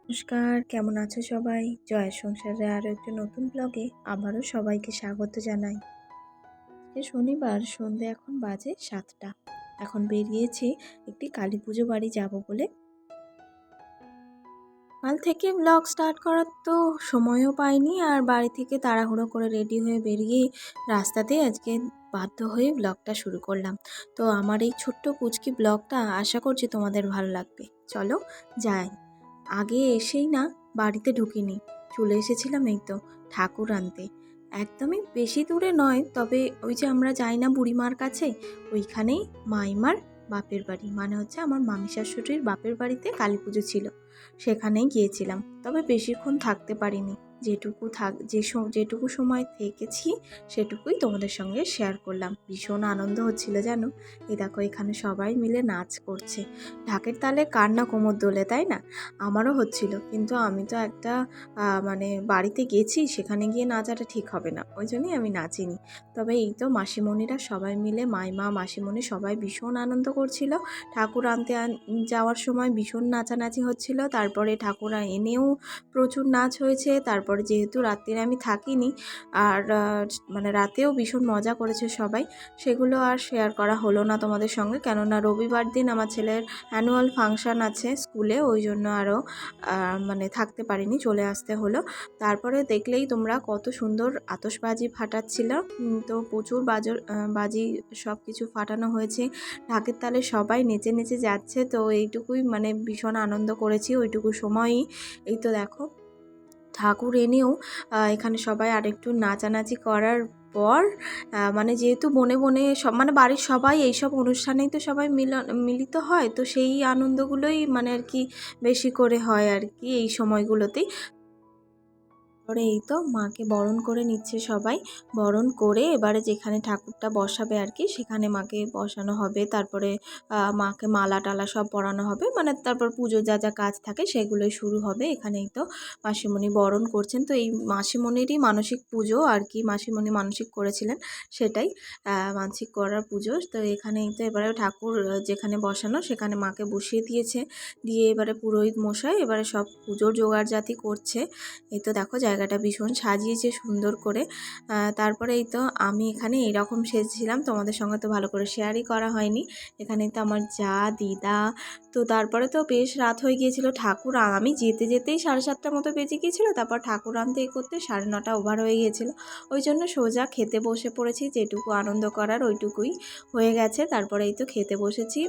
নমস্কার, কেমন আছো সবাই? জয়ের সংসারে আরও একটি নতুন ব্লগে আবারও সবাইকে স্বাগত জানাই। শনিবার সন্ধে এখন বাজে 7টা। এখন বেরিয়েছি একটি কালী পুজো বাড়ি যাব বলে। কাল থেকে ব্লগ স্টার্ট করার তো সময়ও পাইনি, আর বাড়ি থেকে তাড়াহুড়ো করে রেডি হয়ে বেরিয়ে রাস্তাতেই আজকে বাধ্য হয়ে ব্লগটা শুরু করলাম। তো আমার এই ছোট্ট পুচকি ব্লগটা আশা করছি তোমাদের ভালো লাগবে। চলো যাই। আগে এসেই না বাড়িতে ঢুকিনি, চলে এসেছিলাম এই তো ঠাকুর আনতে। একদমই বেশি দূরে নয়, তবে ওই যে আমরা যাই না বুড়িমার কাছে, ওইখানেই মাইমার বাপের বাড়ি, মানে হচ্ছে আমার মামি শাশুড়ির বাপের বাড়িতে কালী পুজো ছিল, সেখানেই গিয়েছিলাম। তবে বেশিক্ষণ থাকতে পারিনি, যেটুকু সময় থেকেছি সেটুকুই তোমাদের সঙ্গে শেয়ার করলাম। ভীষণ আনন্দ হচ্ছিল জানো। এই দেখো এখানে সবাই মিলে নাচ করছে, ঢাকের তালে কার না কোমর দোলে, তাই না? আমারও হচ্ছিল, কিন্তু আমি তো একটা মানে বাড়িতে গেছি, সেখানে গিয়ে নাচাটা ঠিক হবে না, ওই জন্যই আমি নাচিনি। তবে এই তো মাসিমণিরা সবাই মিলে, মাইমা মাসিমণি সবাই ভীষণ আনন্দ করছিল। ঠাকুর আনতে যাওয়ার সময় ভীষণ নাচানাচি হচ্ছিল, তারপরে ঠাকুর এনেও প্রচুর নাচ হয়েছে। তারপরে যেহেতু রাত্রিরে আমি থাকিনি, আর মানে রাতেও ভীষণ মজা করেছে সবাই, সেগুলো আর শেয়ার করা হলো না তোমাদের সঙ্গে, কেননা রবিবার দিন আমার ছেলের অ্যানুয়াল ফাংশান আছে স্কুলে, ওই জন্য আরও মানে থাকতে পারিনি, চলে আসতে হলো। তারপরে দেখলেই তোমরা কত সুন্দর আতশবাজি ফাটাচ্ছিল। তো প্রচুর বাজি সব কিছু ফাটানো হয়েছে, ঢাকের তালে সবাই নেচে নেচে যাচ্ছে। তো এইটুকুই মানে ভীষণ আনন্দ করেছি ওইটুকু সময়ই। এই তো দেখো ঠাকুর এনেও এখানে সবাই আরেকটু নাচানাচি করার পর মানে যেহেতু বনে বনে সব, মানে বাড়ির সবাই এইসব অনুষ্ঠানেই তো সবাই মিলিত হয়, তো সেই আনন্দগুলোই মানে আর কি বেশি করে হয় আর কি এই সময়গুলোতেই। তারপরে এই তো মাকে বরণ করে নিচ্ছে সবাই, বরণ করে এবারে যেখানে ঠাকুরটা বসাবে আর কি সেখানে মাকে বসানো হবে। তারপরে মাকে মালা টালা সব পরানো হবে, মানে তারপর পুজো যা যা কাজ থাকে সেগুলোই শুরু হবে। এখানেই তো মাসিমণি বরণ করছেন, তো এই মাসিমণিরই মানসিক পুজো আর কি, মাসিমণি মানসিক করেছিলেন সেটাই, মানসিক করার পুজো। তো এখানেই তো এবারে ঠাকুর যেখানে বসানো সেখানে মাকে বসিয়ে দিয়েছে, দিয়ে এবারে পুরোহিত মশাই এবারে সব পুজোর জোগাড়জাতি করছে। এই তো দেখো জায়গাটা ভীষণ সাজিয়েছে সুন্দর করে। তারপরে এই তো আমি এখানে এরকম সেজেছিলাম, তোমাদের সঙ্গে তো ভালো করে শেয়ারই করা হয়নি। এখানে তো আমার যা দিদা, তো তারপরে তো বেশ রাত হয়ে গিয়েছিল, ঠাকুর আমি যেতে যেতেই 7:30টার মতো বেজে গিয়েছিলো, তারপর ঠাকুর আনতে করতে 9:30 ওভার হয়ে গিয়েছিলো। ওই জন্য সোজা খেতে বসে পড়েছি, যেটুকু আনন্দ করার ওইটুকুই হয়ে গেছে। তারপরে এই তো খেতে বসেছি।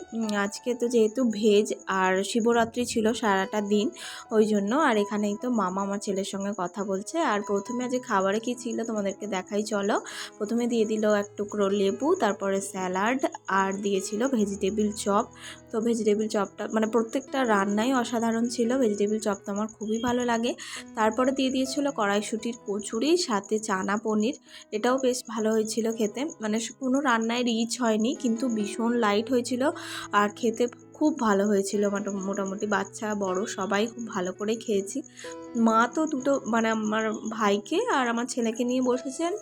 আজকে তো যেহেতু ভেজ আর শিবরাত্রি ছিল সারাটা দিন, ওই জন্য। আর এখানেই তো মামা আমার ছেলের সঙ্গে কথা বলছে। আর প্রথমে আজ খাবারে কী ছিল তোমাদেরকে দেখাই চলো। প্রথমে দিয়ে দিল এক টুকরো লেবু, তারপরে স্যালাড, আর দিয়েছিল ভেজিটেবিল চপ। তো ভেজিটেবিল চপটা মানে প্রত্যেকটা রান্নাই অসাধারণ ছিল, ভেজিটেবিল চপ তো আমার খুবই ভালো লাগে। তারপরে দিয়ে দিয়েছিল কড়াইশুঁটির কচুরি, সাথে চানা পনির, এটাও বেশ ভালো হয়েছিল খেতে, মানে কোনো রান্নায় রিচ হয়নি কিন্তু ভীষণ লাইট হয়েছিল আর খেতে খুব ভালো হয়েছিল। মোটামুটি বাচ্চা বড় সবাই খুব ভালো করেই খেয়েছি। মা তো দুটো মানে আমার ভাইকে আর আমার ছেলেকে নিয়ে বসেছেন,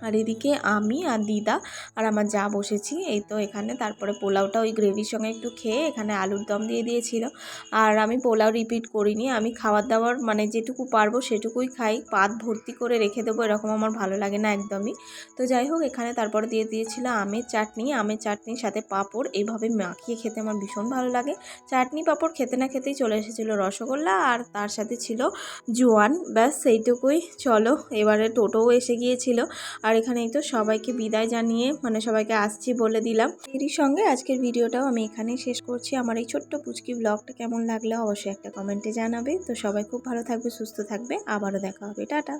আর এদিকে আমি আর দিদা আর আমার যা বসেছি। এই তো এখানে তারপরে পোলাওটা ওই গ্রেভির সঙ্গে একটু খেয়ে এখানে আলুর দম দিয়ে দিয়েছিল। আর আমি পোলাও রিপিট করিনি, আমি খাবার দাবার মানে যেটুকু পারবো সেটুকুই খাই, পাত ভর্তি করে রেখে দেবো এরকম আমার ভালো লাগে না একদমই। তো যাই হোক এখানে তারপরে দিয়ে দিয়েছিল আমের চাটনির সাথে পাঁপড়, এইভাবে মাখিয়ে খেতে আমার ভীষণ ভালো লাগে। চাটনি পাঁপড় খেতে না খেতেই চলে এসেছিলো রসগোল্লা, আর তার সাথে ছিল জোয়ান, ব্যাস সেইটুকুই। চলো এবারে টোটোও এসে গিয়েছিল। আর এখানেই তো সবাইকে বিদায় জানিয়ে মানে সবাইকে আসছি বলে দিলাম। এরই সঙ্গে আজকের ভিডিওটাও আমি এখানেই শেষ করছি। আমার এই ছোট্ট পুচকি ব্লগটা কেমন লাগলো অবশ্যই একটা কমেন্টে জানাবে। তো সবাই খুব ভালো থাকবে, সুস্থ থাকবে, আবারও দেখা হবে, টাটা।